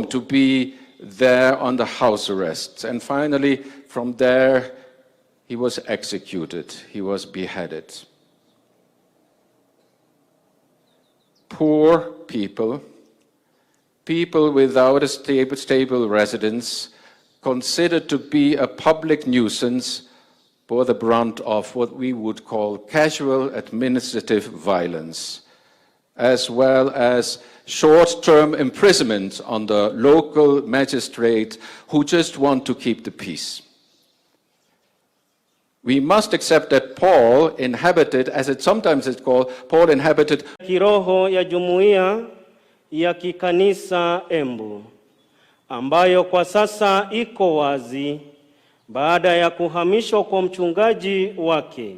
to be there under house arrest. And finally, from there, he was executed. He was beheaded. Poor people, people without a stable residence, considered to be a public nuisance, bore the brunt of what we would call casual administrative violence, as well as short-term imprisonment under local magistrate who just want to keep the peace. We must accept that Paul inhabited, as it sometimes is called, Paul inhabited kiroho ya jumuiya ya kikanisa Embu, ambayo kwa sasa iko wazi baada ya kuhamishwa kwa mchungaji wake,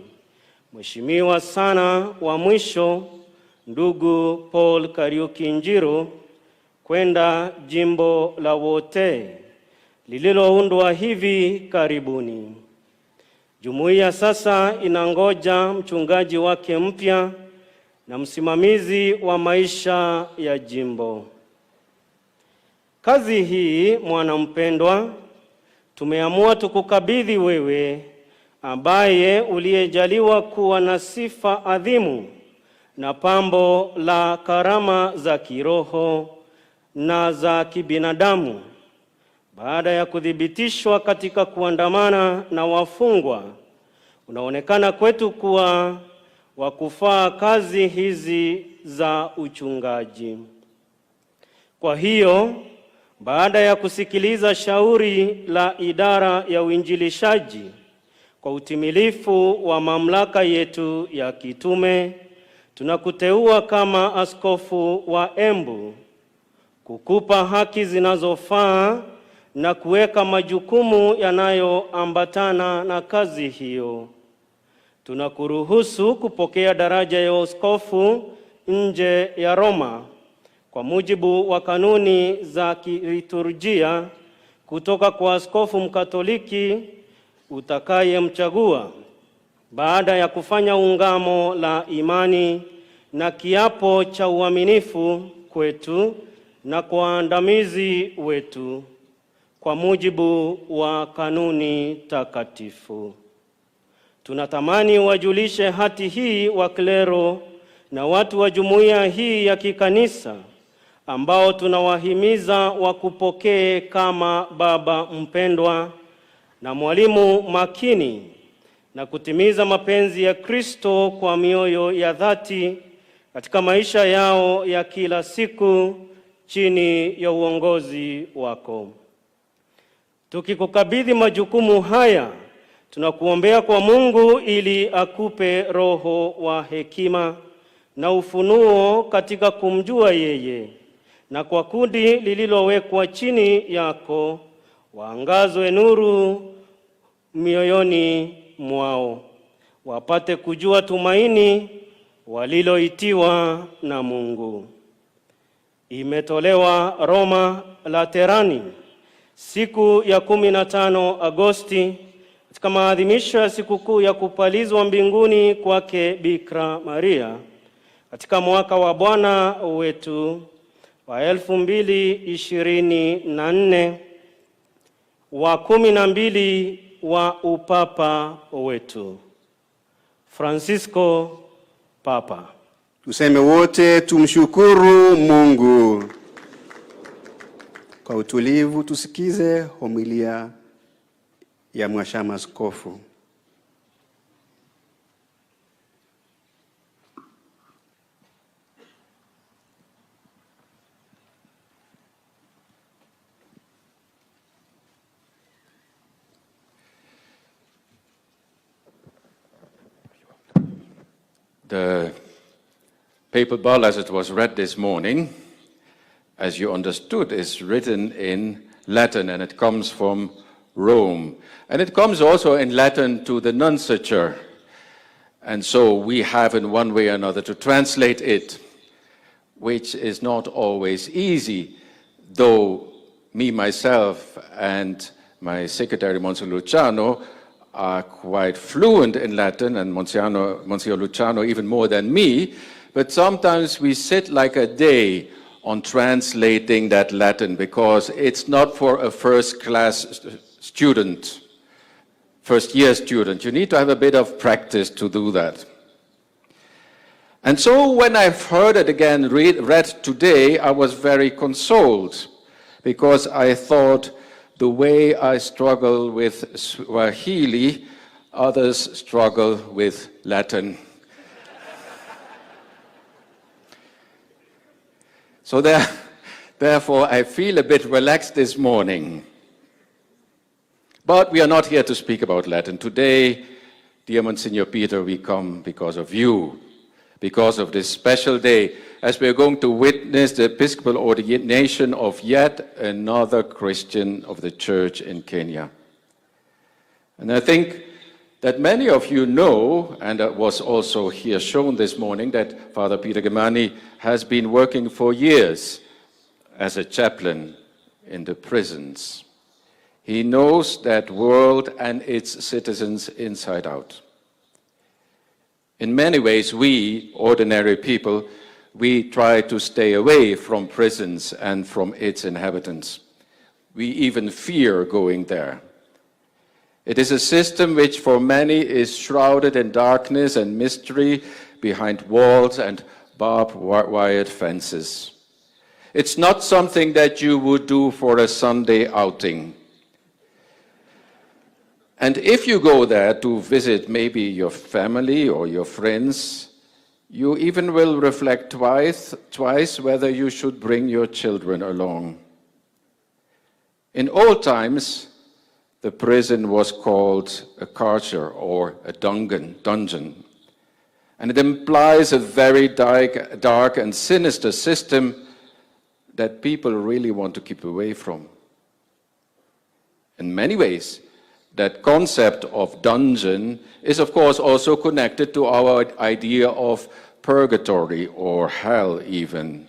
Mheshimiwa sana wa mwisho, ndugu Paul Kariuki Njiru, kwenda jimbo la Wote lililoundwa hivi karibuni. Jumuiya sasa inangoja mchungaji wake mpya na msimamizi wa maisha ya jimbo. Kazi hii, mwana mpendwa, tumeamua tukukabidhi wewe, ambaye uliyejaliwa kuwa na sifa adhimu na pambo la karama za kiroho na za kibinadamu. Baada ya kuthibitishwa katika kuandamana na wafungwa, unaonekana kwetu kuwa wa kufaa kazi hizi za uchungaji. Kwa hiyo, baada ya kusikiliza shauri la idara ya uinjilishaji kwa utimilifu wa mamlaka yetu ya kitume, tunakuteua kama askofu wa Embu, kukupa haki zinazofaa na kuweka majukumu yanayoambatana na kazi hiyo. Tunakuruhusu kupokea daraja ya askofu nje ya Roma kwa mujibu wa kanuni za kiliturujia kutoka kwa askofu Mkatoliki utakayemchagua baada ya kufanya ungamo la imani na kiapo cha uaminifu kwetu na kwa waandamizi wetu kwa mujibu wa kanuni takatifu. Tunatamani wajulishe hati hii wa klero na watu wa jumuiya hii ya kikanisa, ambao tunawahimiza wakupokee kama baba mpendwa na mwalimu makini, na kutimiza mapenzi ya Kristo kwa mioyo ya dhati katika maisha yao ya kila siku chini ya uongozi wako. Tukikukabidhi majukumu haya, tunakuombea kwa Mungu ili akupe roho wa hekima na ufunuo katika kumjua yeye, na kwa kundi lililowekwa chini yako waangazwe nuru mioyoni mwao, wapate kujua tumaini waliloitiwa na Mungu. Imetolewa Roma Laterani siku ya 15 Agosti katika maadhimisho ya sikukuu ya kupalizwa mbinguni kwake Bikira Maria katika mwaka wa Bwana wetu wa 2024 wa 12 wa upapa wetu. Francisco Papa. Tuseme wote tumshukuru Mungu. Kwa utulivu tusikize homilia ya Mhashamu Askofu. The papal bull, as it was read this morning, as you understood, is written in Latin, and it comes from Rome. And it comes also in Latin to the nunciature. And so we have in one way or another to translate it, which is not always easy, though me, myself, and my secretary, Monsignor Luciano, are quite fluent in Latin, and Monsignor Luciano even more than me, but sometimes we sit like a day on translating that Latin because it's not for a first-class student, first-year student. You need to have a bit of practice to do that. And so when I've heard it again read today, I was very consoled because I thought the way I struggle with Swahili, others struggle with Latin. So therefore, I feel a bit relaxed this morning. But we are not here to speak about Latin. Today, dear Monsignor Peter, we come because of you, because of this special day, as we are going to witness the Episcopal ordination of yet another Christian of the Church in Kenya. And I think that many of you know, and that was also here shown this morning, that Father Peter Kimani has been working for years as a chaplain in the prisons. He knows that world and its citizens inside out. In many ways, we, ordinary people, we try to stay away from prisons and from its inhabitants. We even fear going there. It is a system which for many is shrouded in darkness and mystery behind walls and barbed wire fences. It's not something that you would do for a Sunday outing. And if you go there to visit maybe your family or your friends, you even will reflect twice whether you should bring your children along. In old times, the prison was called a carcer or a dungeon. And it implies a very dark and sinister system that people really want to keep away from. In many ways, that concept of dungeon is of course also connected to our idea of purgatory or hell even.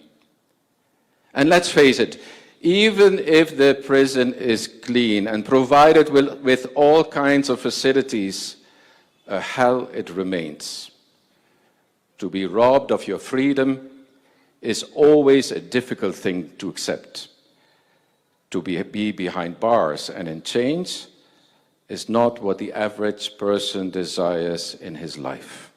And let's face it, even if the prison is clean and provided with all kinds of facilities, a hell it remains. To be robbed of your freedom is always a difficult thing to accept. To be behind bars and in chains is not what the average person desires in his life.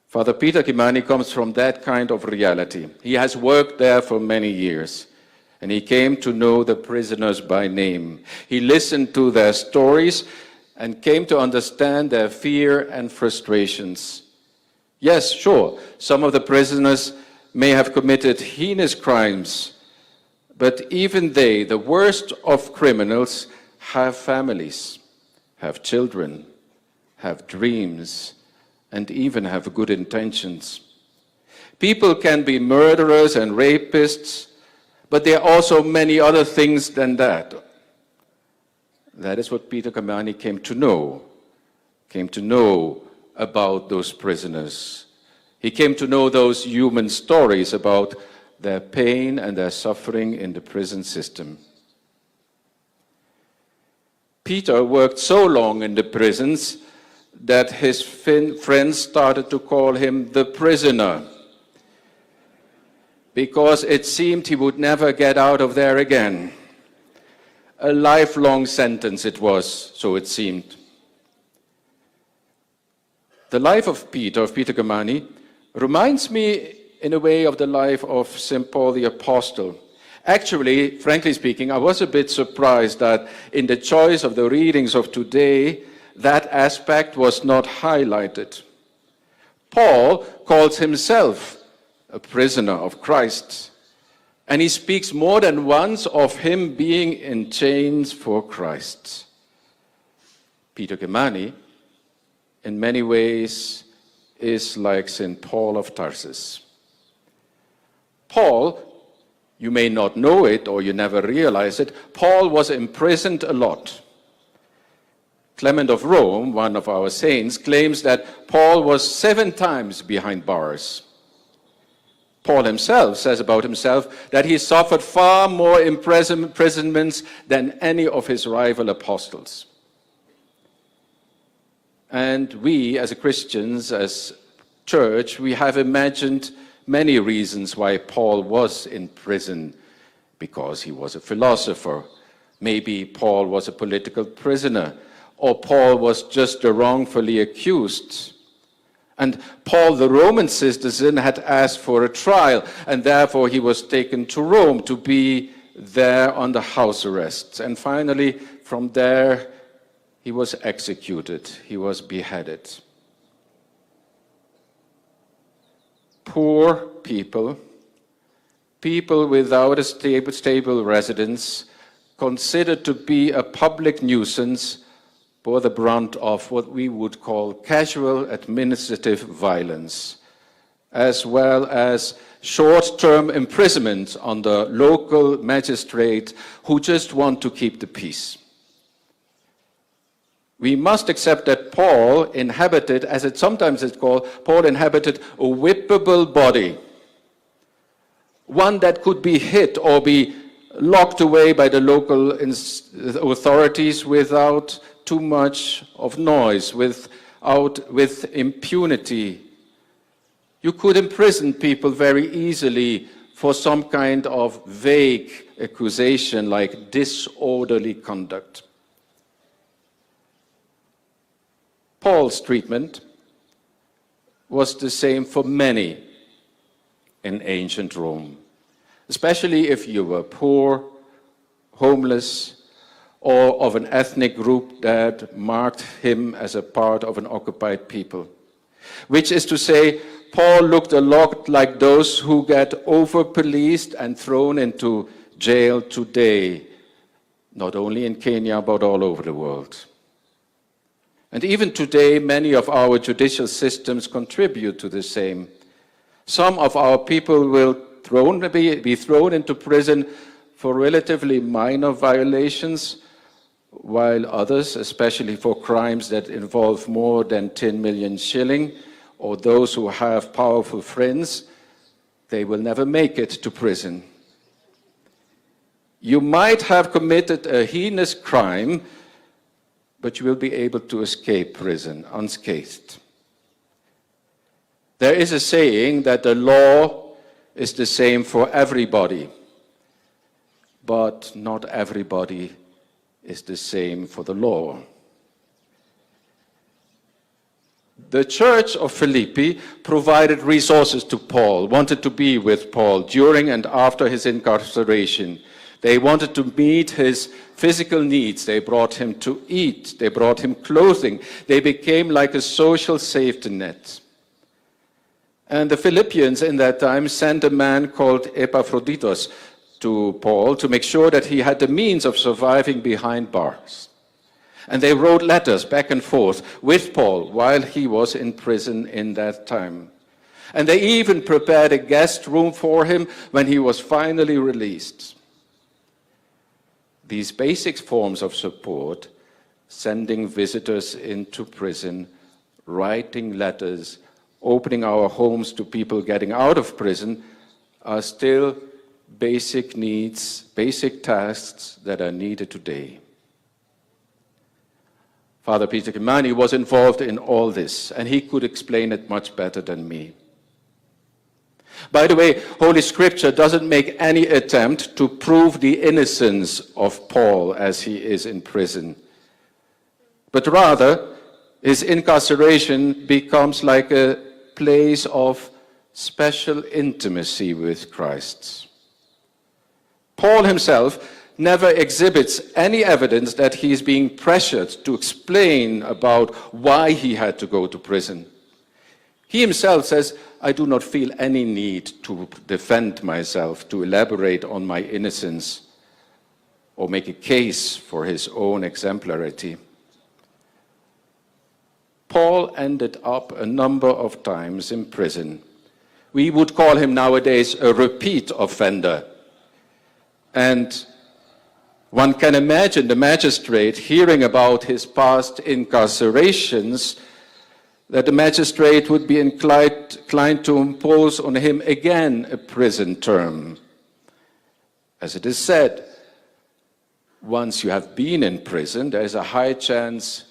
Father Peter Kimani comes from that kind of reality. He has worked there for many years, and he came to know the prisoners by name. He listened to their stories and came to understand their fear and frustrations. Yes, sure, some of the prisoners may have committed heinous crimes, but even they, the worst of criminals, have families, have children, have dreams, and even have good intentions. People can be murderers and rapists, but there are also many other things than that. That is what Peter Kimani came to know about those prisoners. He came to know those human stories about their pain and their suffering in the prison system. Peter worked so long in the prisons that his friends started to call him the prisoner, because it seemed he would never get out of there again. A lifelong sentence it was, so it seemed. The life of Peter Kimani, reminds me in a way of the life of St. Paul the Apostle. Actually, frankly speaking, I was a bit surprised that in the choice of the readings of today, that aspect was not highlighted. Paul calls himself a prisoner of Christ, and he speaks more than once of him being in chains for Christ. Peter Kimani, in many ways, is like St. Paul of Tarsus. Paul, you may not know it or you never realize it, Paul was imprisoned a lot. Clement of Rome, one of our saints, claims that Paul was 7 times behind bars. Paul himself says about himself that he suffered far more imprisonments than any of his rival apostles. And we, as Christians, as church, we have imagined many reasons why Paul was in prison, because he was a philosopher. Maybe Paul was a political prisoner, or Paul was just wrongfully accused. And Paul, the Roman citizen, had asked for a trial, and therefore he was taken to Rome to be there under house arrest. And finally, from there, he was executed. He was beheaded. Poor people, people without a stable residence, considered to be a public nuisance, bore the brunt of what we would call casual administrative violence, as well as short-term imprisonment under local magistrates who just want to keep the peace. We must accept that Paul inhabited, as it sometimes is called, Paul inhabited a whippable body, one that could be hit or be locked away by the local authorities without too much of noise, with impunity. You could imprison people very easily for some kind of vague accusation like disorderly conduct. Paul's treatment was the same for many in ancient Rome, especially if you were poor, homeless, or of an ethnic group that marked him as a part of an occupied people. Which is to say, Paul looked a lot like those who get over-policed and thrown into jail today, not only in Kenya, but all over the world. And even today, many of our judicial systems contribute to the same. Some of our people will be thrown into prison for relatively minor violations, while others, especially for crimes that involve more than 10 million shilling, or those who have powerful friends, they will never make it to prison. You might have committed a heinous crime, but you will be able to escape prison unscathed. There is a saying that the law is the same for everybody, but not everybody is the same for the law. The church of Philippi provided resources to Paul, wanted to be with Paul during and after his incarceration. They wanted to meet his physical needs. They brought him to eat. They brought him clothing. They became like a social safety net. And the Philippians in that time sent a man called Epaphroditus to Paul to make sure that he had the means of surviving behind bars. And they wrote letters back and forth with Paul while he was in prison in that time. And they even prepared a guest room for him when he was finally released. These basic forms of support, sending visitors into prison, writing letters, opening our homes to people getting out of prison, are still basic needs, basic tasks that are needed today. Father Peter Kimani was involved in all this, and he could explain it much better than me. By the way, Holy Scripture doesn't make any attempt to prove the innocence of Paul as he is in prison, but rather his incarceration becomes like a place of special intimacy with Christ. Paul himself never exhibits any evidence that he is being pressured to explain about why he had to go to prison. He himself says, "I do not feel any need to defend myself, to elaborate on my innocence, or make a case for his own exemplarity." Paul ended up a number of times in prison. We would call him nowadays a repeat offender. And one can imagine the magistrate hearing about his past incarcerations, that the magistrate would be inclined to impose on him again a prison term. As it is said, once you have been in prison, there is a high chance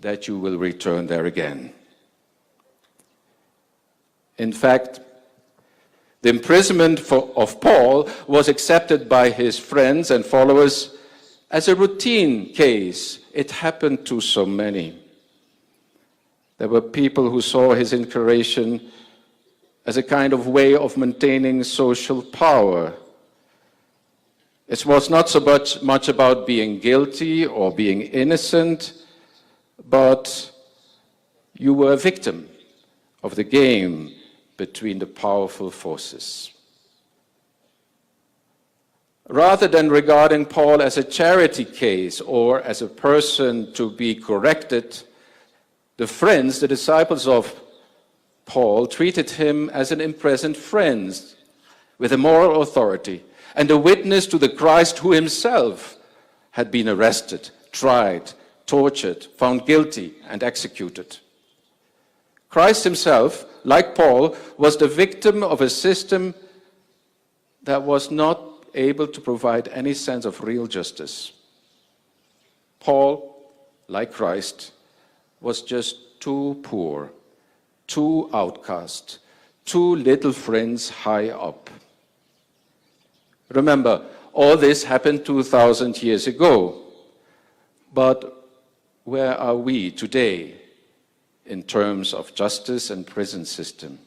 that you will return there again. In fact, The imprisonment of Paul was accepted by his friends and followers as a routine case. It happened to so many. There were people who saw his incarceration as a kind of way of maintaining social power. It was not so much about being guilty or being innocent, but you were a victim of the game between the powerful forces. Rather than regarding Paul as a charity case or as a person to be corrected, the friends, the disciples of Paul, treated him as an imprisoned friend with a moral authority and a witness to the Christ who himself had been arrested, tried, tortured, found guilty, and executed. Christ himself, like Paul, was the victim of a system that was not able to provide any sense of real justice. Paul, like Christ, was just too poor, too outcast, too little friends high up. Remember, all this happened 2,000 years ago. But where are we today in terms of justice and prison system?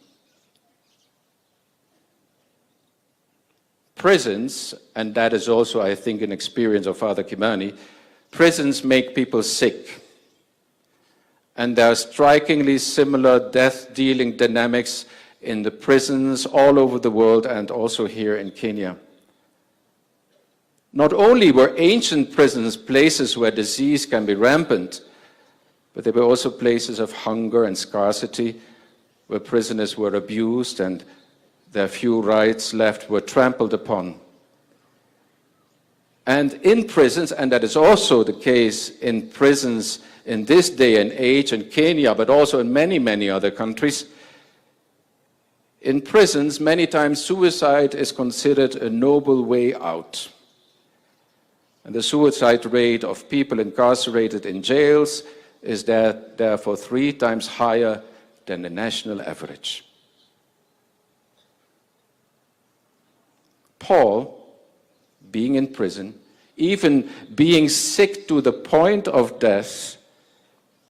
Prisons, and that is also, I think, an experience of Father Kimani, prisons make people sick. And there are strikingly similar death-dealing dynamics in the prisons all over the world and also here in Kenya. Not only were ancient prisons places where disease can be rampant, but they were also places of hunger and scarcity, where prisoners were abused and their few rights left were trampled upon. And in prisons, and that is also the case in prisons in this day and age in Kenya, but also in many, many other countries, in prisons, many times suicide is considered a noble way out. And the suicide rate of people incarcerated in jails is therefore 3 times higher than the national average. Paul, being in prison, even being sick to the point of death,